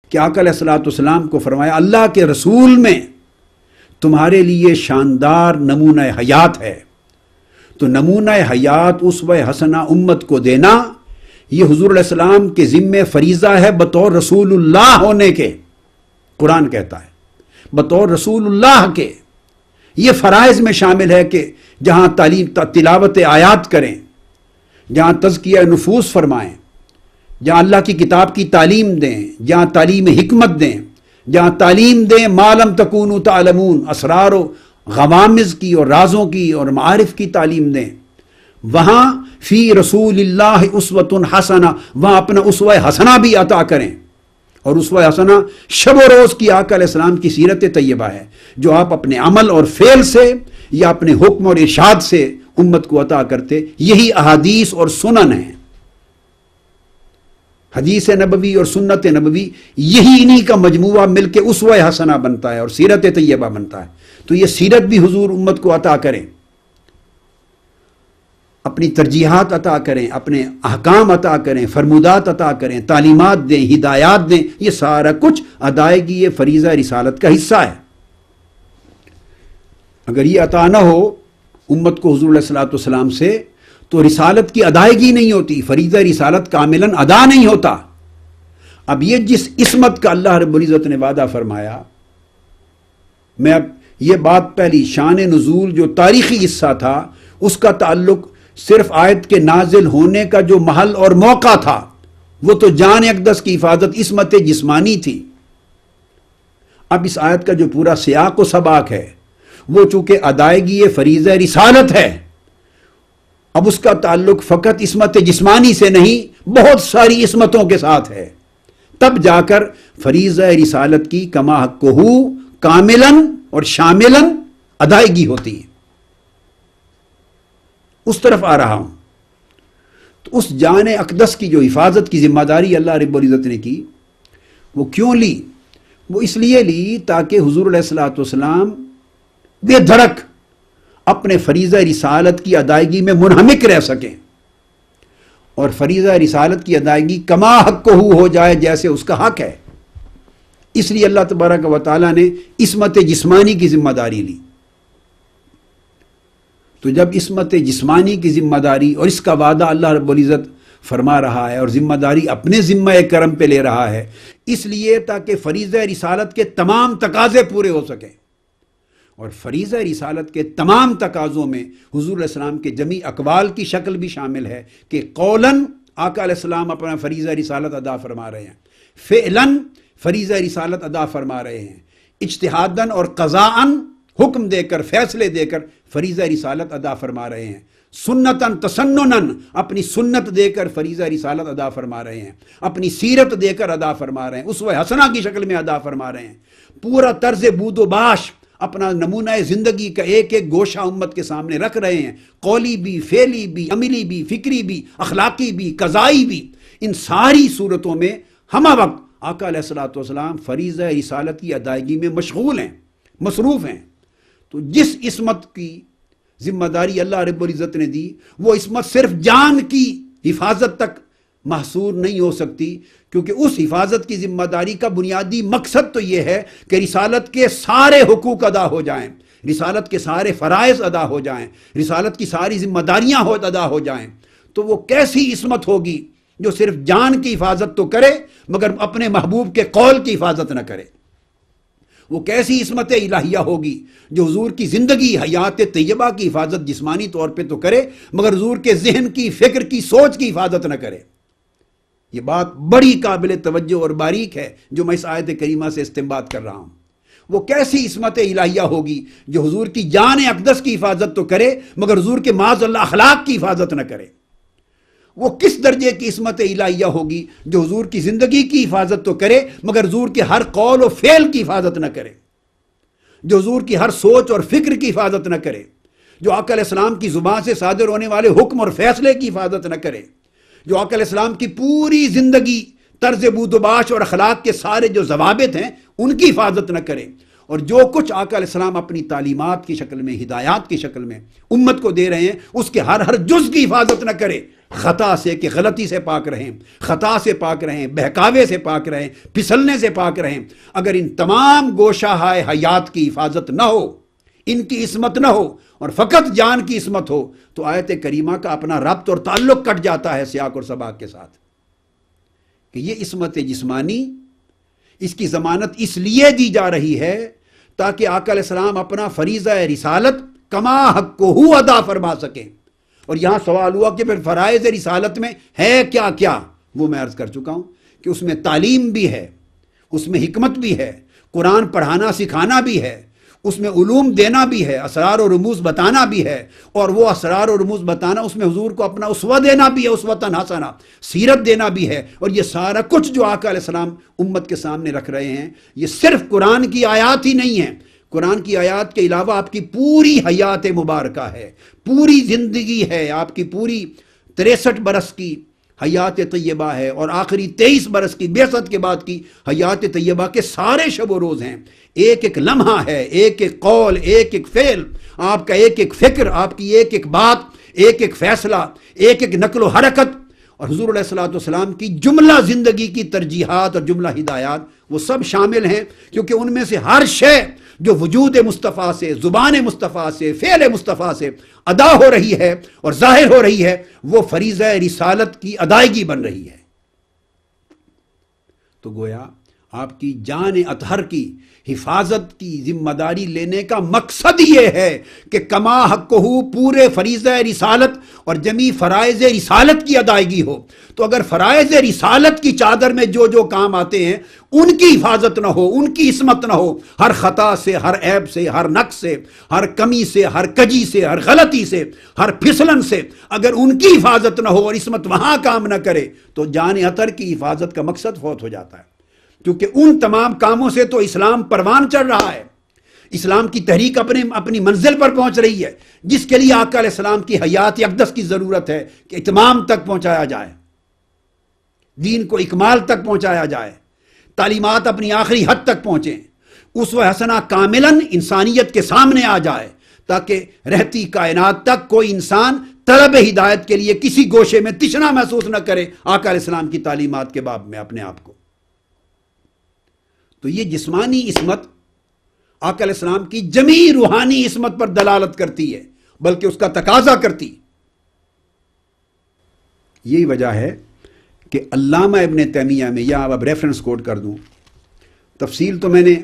کہ آقا علیہ الصلوۃ والسلام کو فرمایا اللہ کے رسول میں تمہارے لیے شاندار نمونہ حیات ہے، تو نمونہ حیات اسوہ حسنہ امت کو دینا یہ حضور علیہ السلام کے ذمے فریضہ ہے بطور رسول اللہ ہونے کے۔ قرآن کہتا ہے بطور رسول اللہ کے یہ فرائض میں شامل ہے کہ جہاں تلاوت آیات کریں، جہاں تزکیہ نفوس فرمائیں، جہاں اللہ کی کتاب کی تعلیم دیں، جہاں تعلیم حکمت دیں، جہاں تعلیم دیں ما لم تکونوا تعلمون، اسرار و غوامض کی اور رازوں کی اور معارف کی تعلیم دیں، وہاں فی رسول اللہ اسوۃ حسنہ، وہاں اپنا اسوہ حسنہ بھی عطا کریں۔ اور اسوہ حسنہ شب و روز کی آقا علیہ السلام کی سیرت طیبہ ہے جو آپ اپنے عمل اور فعل سے یا اپنے حکم اور ارشاد سے امت کو عطا کرتے۔ یہی احادیث اور سنن ہیں، حدیث نبوی اور سنت نبوی، یہی انہی کا مجموعہ مل کے اسوہ حسنہ بنتا ہے اور سیرت طیبہ بنتا ہے۔ تو یہ سیرت بھی حضور امت کو عطا کریں، اپنی ترجیحات عطا کریں، اپنے احکام عطا کریں، فرمودات عطا کریں، تعلیمات دیں، ہدایات دیں، یہ سارا کچھ ادائیگی فریضہ رسالت کا حصہ ہے۔ اگر یہ عطا نہ ہو امت کو حضور علیہ الصلوۃ والسلام سے تو رسالت کی ادائیگی نہیں ہوتی، فریضہ رسالت کاملاً ادا نہیں ہوتا۔ اب یہ جس عصمت کا اللہ رب العزت نے وعدہ فرمایا، میں اب یہ بات پہلی شان نزول جو تاریخی حصہ تھا اس کا تعلق صرف آیت کے نازل ہونے کا جو محل اور موقع تھا وہ تو جان اقدس کی حفاظت عصمت جسمانی تھی۔ اب اس آیت کا جو پورا سیاق و سباق ہے وہ چونکہ ادائیگی فریضہ رسالت ہے، اب اس کا تعلق فقط عصمت جسمانی سے نہیں بہت ساری عصمتوں کے ساتھ ہے، تب جا کر فریضہ رسالت کی کما حقہ کاملاً اور شاملاً ادائیگی ہوتی ہے۔ اس طرف آ رہا ہوں، تو اس جان اقدس کی جو حفاظت کی ذمہ داری اللہ رب العزت نے کی وہ کیوں لی؟ وہ اس لیے لی تاکہ حضور علیہ الصلوۃ والسلام بے دھڑک اپنے فریضہ رسالت کی ادائیگی میں منہمک رہ سکیں اور فریضہ رسالت کی ادائیگی کما حقہ ہو جائے جیسے اس کا حق ہے۔ اس لیے اللہ تبارک و تعالیٰ نے عصمت جسمانی کی ذمہ داری لی۔ تو جب عصمت جسمانی کی ذمہ داری اور اس کا وعدہ اللہ رب العزت فرما رہا ہے اور ذمہ داری اپنے ذمہ کرم پہ لے رہا ہے، اس لیے تاکہ فریضہ رسالت کے تمام تقاضے پورے ہو سکیں، اور فریضہ رسالت کے تمام تقاضوں میں حضور علیہ السلام کے جمی اقوال کی شکل بھی شامل ہے کہ قولاً آقا علیہ السلام اپنا فریضہ رسالت ادا فرما رہے ہیں، فعلاً فریضہ رسالت ادا فرما رہے ہیں، اجتہاداً اور قضاءً حکم دے کر فیصلے دے کر فریضہ رسالت ادا فرما رہے ہیں، سنتاً تسنناً اپنی سنت دے کر فریضہ رسالت ادا فرما رہے ہیں، اپنی سیرت دے کر ادا فرما رہے ہیں، اسوہ حسنہ کی شکل میں ادا فرما رہے ہیں، پورا طرز بود و باش اپنا نمونہ زندگی کا ایک ایک گوشہ امت کے سامنے رکھ رہے ہیں، قولی بھی، فعلی بھی، عملی بھی، فکری بھی، اخلاقی بھی، قضائی بھی۔ ان ساری صورتوں میں ہمہ وقت آقا علیہ الصلوۃ والسلام فریضہ رسالت کی ادائیگی میں مشغول ہیں، مصروف ہیں۔ تو جس عصمت کی ذمہ داری اللہ رب العزت نے دی وہ عصمت صرف جان کی حفاظت تک محصور نہیں ہو سکتی، کیونکہ اس حفاظت کی ذمہ داری کا بنیادی مقصد تو یہ ہے کہ رسالت کے سارے حقوق ادا ہو جائیں، رسالت کے سارے فرائض ادا ہو جائیں، رسالت کی ساری ذمہ داریاں ادا ہو جائیں۔ تو وہ کیسی عصمت ہوگی جو صرف جان کی حفاظت تو کرے مگر اپنے محبوب کے قول کی حفاظت نہ کرے؟ وہ کیسی عصمت الہیہ ہوگی جو حضور کی زندگی حیات طیبہ کی حفاظت جسمانی طور پہ تو کرے مگر حضور کے ذہن کی، فکر کی، سوچ کی حفاظت نہ کرے؟ یہ بات بڑی قابل توجہ اور باریک ہے جو میں اس آیت کریمہ سے استنباط کر رہا ہوں۔ وہ کیسی عصمت الہیہ ہوگی جو حضور کی جان اقدس کی حفاظت تو کرے مگر حضور کے معاذ اللہ اخلاق کی حفاظت نہ کرے؟ وہ کس درجے کی عصمت الہیہ ہوگی جو حضور کی زندگی کی حفاظت تو کرے مگر حضور کے ہر قول و فعل کی حفاظت نہ کرے، جو حضور کی ہر سوچ اور فکر کی حفاظت نہ کرے، جو آقا علیہ السلام کی زبان سے صادر ہونے والے حکم اور فیصلے کی حفاظت نہ کرے، جو آقا علیہ السلام کی پوری زندگی طرز بود و باش اور اخلاق کے سارے جو ضوابط ہیں ان کی حفاظت نہ کرے، اور جو کچھ آقا علیہ السلام اپنی تعلیمات کی شکل میں، ہدایات کی شکل میں امت کو دے رہے ہیں، اس کے ہر جز کی حفاظت نہ کرے، خطا سے کہ غلطی سے پاک رہیں، خطا سے پاک رہیں، بہکاوے سے پاک رہیں، پھسلنے سے پاک رہیں۔ اگر ان تمام گوشہائے حیات کی حفاظت نہ ہو، ان کی عصمت نہ ہو، اور فقط جان کی عصمت ہو، تو آیت کریمہ کا اپنا ربط اور تعلق کٹ جاتا ہے سیاق اور سباق کے ساتھ، کہ یہ عصمت جسمانی، اس کی ضمانت اس لیے دی جا رہی ہے تاکہ آقا علیہ السلام اپنا فریضہ رسالت کما حقہ ادا فرما سکیں۔ اور یہاں سوال ہوا کہ پھر فرائض رسالت میں ہے کیا کیا؟ وہ میں عرض کر چکا ہوں کہ اس میں تعلیم بھی ہے، اس میں حکمت بھی ہے، قرآن پڑھانا سکھانا بھی ہے، اس میں علوم دینا بھی ہے، اسرار و رموز بتانا بھی ہے، اور وہ اسرار و رموز بتانا، اس میں حضور کو اپنا اسوہ دینا بھی ہے، اسوۃ حسنہ، سیرت دینا بھی ہے۔ اور یہ سارا کچھ جو آقا علیہ السلام امت کے سامنے رکھ رہے ہیں، یہ صرف قرآن کی آیات ہی نہیں ہیں، قرآن کی آیات کے علاوہ آپ کی پوری حیات مبارکہ ہے، پوری زندگی ہے، آپ کی پوری 63 برس کی حیات طیبہ ہے، اور آخری 23 برس کی بعثت کے بعد کی حیات طیبہ کے سارے شب و روز ہیں۔ ایک ایک لمحہ ہے، ایک ایک قول، ایک ایک فعل، آپ کا ایک ایک فکر، آپ کی ایک ایک بات، ایک ایک فیصلہ، ایک ایک نقل و حرکت، اور حضور علیہ الصلوۃ والسلام کی جملہ زندگی کی ترجیحات اور جملہ ہدایات وہ سب شامل ہیں، کیونکہ ان میں سے ہر شے جو وجود مصطفیٰ سے، زبان مصطفیٰ سے، فعل مصطفیٰ سے ادا ہو رہی ہے اور ظاہر ہو رہی ہے، وہ فریضہ رسالت کی ادائیگی بن رہی ہے۔ تو گویا آپ کی جان اطہر کی حفاظت کی ذمہ داری لینے کا مقصد یہ ہے کہ کما حقہ پورے فریضہ رسالت اور جمی فرائض رسالت کی ادائیگی ہو۔ تو اگر فرائض رسالت کی چادر میں جو جو کام آتے ہیں ان کی حفاظت نہ ہو، ان کی عصمت نہ ہو، ہر خطا سے، ہر عیب سے، ہر نقص سے، ہر کمی سے، ہر کجی سے، ہر غلطی سے، ہر پھسلن سے اگر ان کی حفاظت نہ ہو اور عصمت وہاں کام نہ کرے، تو جان اطہر کی حفاظت کا مقصد فوت ہو جاتا ہے۔ کیونکہ ان تمام کاموں سے تو اسلام پروان چڑھ رہا ہے، اسلام کی تحریک اپنی منزل پر پہنچ رہی ہے، جس کے لیے آقا علیہ السلام کی حیات اقدس کی ضرورت ہے کہ اتمام تک پہنچایا جائے، دین کو اکمال تک پہنچایا جائے، تعلیمات اپنی آخری حد تک پہنچیں، اسوہ حسنہ کاملاً انسانیت کے سامنے آ جائے، تاکہ رہتی کائنات تک کوئی انسان طلب ہدایت کے لیے کسی گوشے میں تشنا محسوس نہ کرے آقا علیہ السلام کی تعلیمات کے باب میں اپنے آپ کو۔ تو یہ جسمانی عصمت آقا علیہ السلام کی جمی روحانی عصمت پر دلالت کرتی ہے، بلکہ اس کا تقاضا کرتی۔ یہی وجہ ہے کہ علامہ ابن تیمیہ میں، یا اب ریفرنس کوٹ کر دوں، تفصیل تو میں نے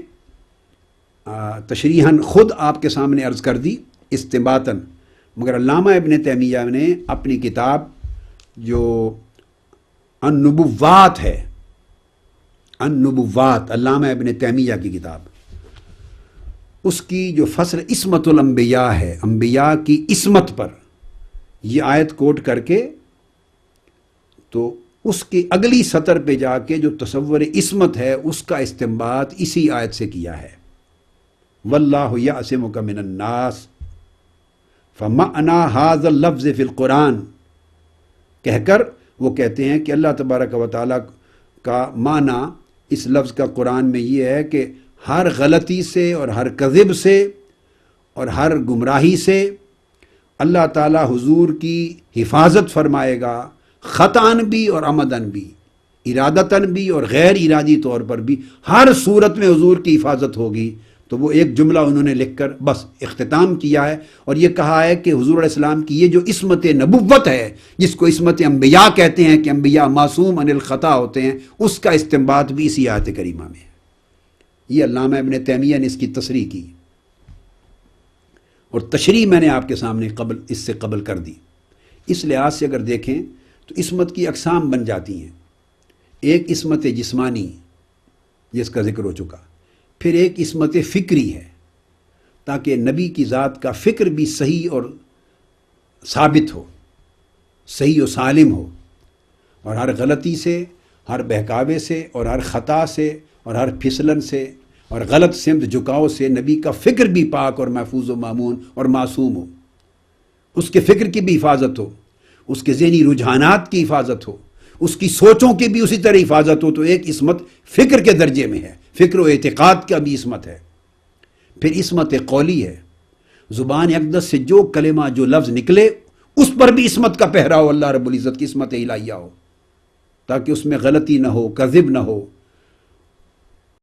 تشریحاً خود آپ کے سامنے عرض کر دی استنباطاً، مگر علامہ ابن تیمیہ نے اپنی کتاب جو النبوات ہے، النبوات، علامہ ابن تیمیہ کی کتاب، اس کی جو فصل عصمت الانبیاء ہے، انبیاء کی عصمت پر، یہ آیت کوٹ کر کے تو اس کی اگلی سطر پہ جا کے جو تصور عصمت ہے اس کا استنباط اسی آیت سے کیا ہے، واللہ یعصمک من الناس فمعنی ھذا اللفظ فی القرآن، کہہ کر وہ کہتے ہیں کہ اللہ تبارک و تعالیٰ کا معنی اس لفظ کا قرآن میں یہ ہے کہ ہر غلطی سے اور ہر کذب سے اور ہر گمراہی سے اللہ تعالیٰ حضور کی حفاظت فرمائے گا، خطاً بھی اور عمدن بھی، ارادتاً بھی اور غیر ارادی طور پر بھی، ہر صورت میں حضور کی حفاظت ہوگی۔ تو وہ ایک جملہ انہوں نے لکھ کر بس اختتام کیا ہے، اور یہ کہا ہے کہ حضور علیہ السلام کی یہ جو عصمت نبوت ہے، جس کو عصمت انبیاء کہتے ہیں کہ انبیاء معصوم عن الخطا ہوتے ہیں، اس کا استنباط بھی اسی آیت کریمہ میں ہے۔ یہ علامہ ابن تیمیہ نے اس کی تصریح کی، اور تشریح میں نے آپ کے سامنے اس سے قبل کر دی۔ اس لحاظ سے اگر دیکھیں تو عصمت کی اقسام بن جاتی ہیں، ایک عصمت جسمانی جس کا ذکر ہو چکا، پھر ایک عصمت فکری ہے، تاکہ نبی کی ذات کا فکر بھی صحیح اور ثابت ہو، صحیح و سالم ہو، اور ہر غلطی سے، ہر بہکاوے سے اور ہر خطا سے اور ہر پھسلن سے اور غلط سمت جھکاؤ سے نبی کا فکر بھی پاک اور محفوظ و مامون اور معصوم ہو، اس کے فکر کی بھی حفاظت ہو، اس کے ذہنی رجحانات کی حفاظت ہو، اس کی سوچوں کی بھی اسی طرح حفاظت ہو۔ تو ایک عصمت فکر کے درجے میں ہے، فکر و اعتقاد کا بھی عصمت ہے، پھر عصمت قولی ہے، زبان اقدس سے جو کلمہ جو لفظ نکلے اس پر بھی عصمت کا پہرا ہو، اللہ رب العزت کی عصمت الہیہ ہو، تاکہ اس میں غلطی نہ ہو، کذب نہ ہو،